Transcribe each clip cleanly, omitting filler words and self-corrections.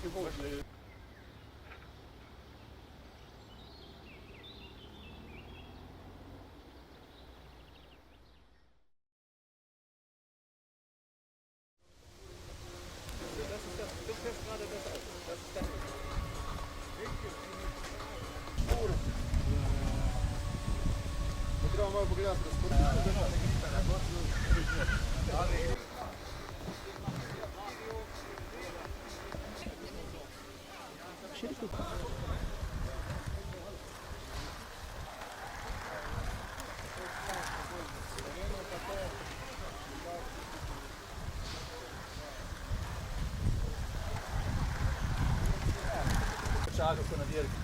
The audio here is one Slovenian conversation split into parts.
Čakal sem na dirki.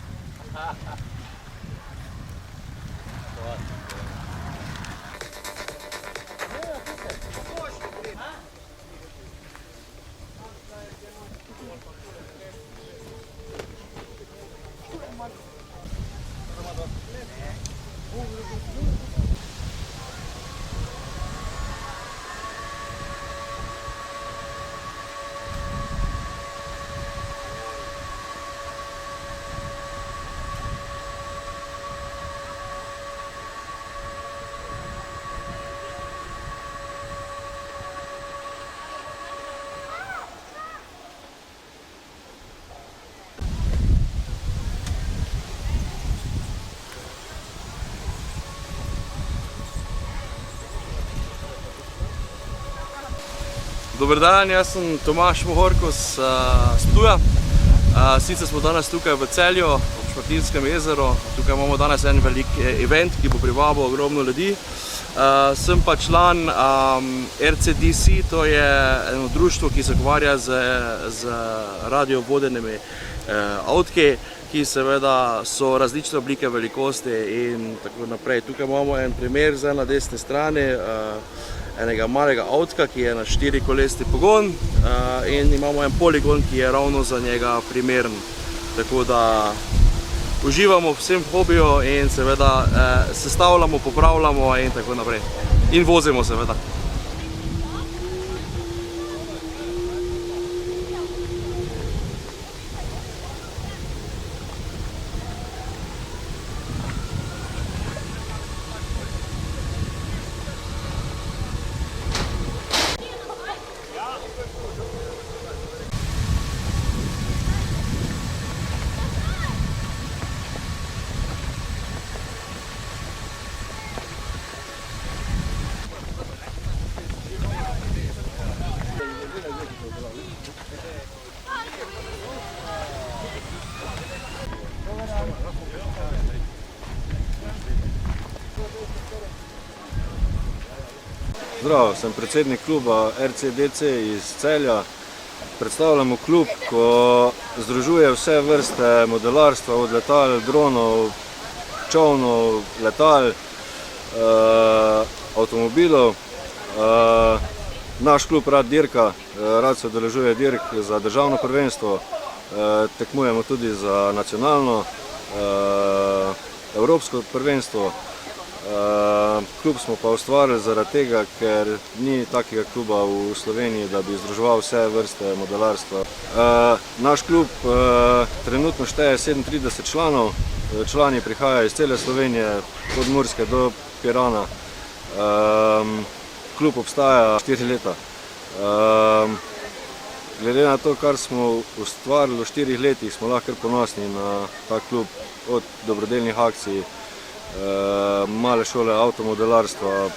Dober dan, jaz sem Tomaž Mohorko z Ptuja. Sicer smo danes tukaj v Celju, ob Šmartinskem jezeru. Tukaj imamo danes en velik event, ki bo privabil ogromno ljudi. Sem pa član RCDC, to je eno društvo, ki se ukvarja z radiovodenimi avtki, ki seveda so različne oblike velikosti in tako naprej. Tukaj imamo en primer zdaj na desni strani enega malega avtka, ki je na 4-kolesni pogon in imamo en poligon, ki je ravno za njega primeren. Tako da uživamo v vsem hobiju in seveda sestavljamo, popravljamo in tako naprej. In vozimo seveda. Zdravo, sem predsednik kluba RCDC iz Celja. Predstavljamo klub, ko združuje vse vrste modelarstva, od letal, dronov, čolnov, letal, avtomobilov. Naš klub rad dirka, rad se udeležuje dirk za državno prvenstvo, tekmujemo tudi za nacionalno, evropsko prvenstvo. Klub smo pa ustvarili zaradi tega, ker ni takega kluba v Sloveniji, da bi združeval vse vrste modelarstva. Naš klub trenutno šteje 37 članov, člani prihajajo iz cele Slovenije, od Murske do Pirana. Klub obstaja 4 leta. Glede na to, kar smo ustvarili v 4 letih, smo lahko ponosni na ta klub, od dobrodelnih akcij, male šole avtomodelarstva.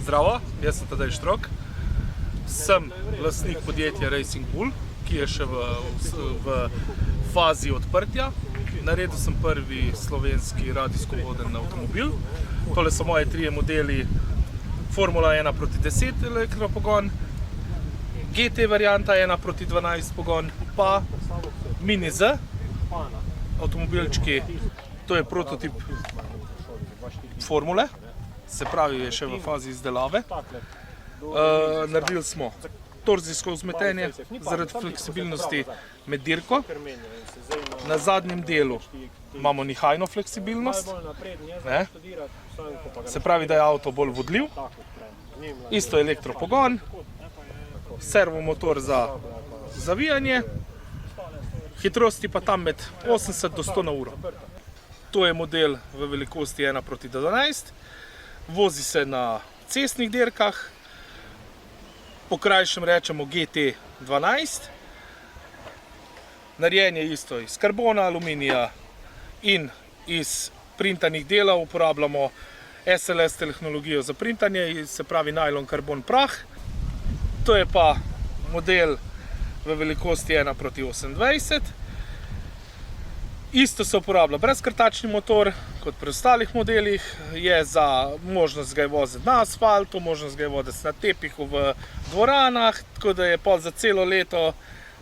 Zdravo, jaz sem Tadej Štrok, sem lastnik podjetja Racing Bull, ki je še v fazi odprtja. Naredil sem prvi slovenski radijsko voden avtomobil. Tole so moje 3 modeli Formula 1/10 elektropogon, GT varianta 1/12 pogon, pa Mini Z, avtomobilčki To je prototip formule, se pravi, je še v fazi izdelave. Naredili smo torzijsko vzmetenje zaradi fleksibilnosti med dirko. Na zadnjem delu imamo nihajno fleksibilnost, ne? Se pravi, da je avto bolj vodljiv. Isto elektropogon, servomotor za zavijanje, hitrosti pa tam med 80 do 100 na uro. To je model v velikosti 1:12, vozi se na cestnih dirkah, po krajšem rečemo GT12. Narejen je isto iz karbona, aluminija in iz printanih delov. Uporabljamo SLS tehnologijo za printanje, se pravi najlon, karbon, prah. To je pa model v velikosti 1:28. Isto se uporablja brezkrtačni motor kot pri ostalih modelih, je za možnost ga je voziti na asfaltu, možnost ga je voziti na tepihu v dvoranah, tako da je pol za celo leto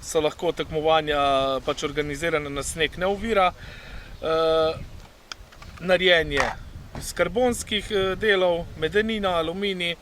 so lahko tekmovanja pač organizirane, na sneg ne ovira. Narejen je iz karbonskih delov, medenina, aluminij.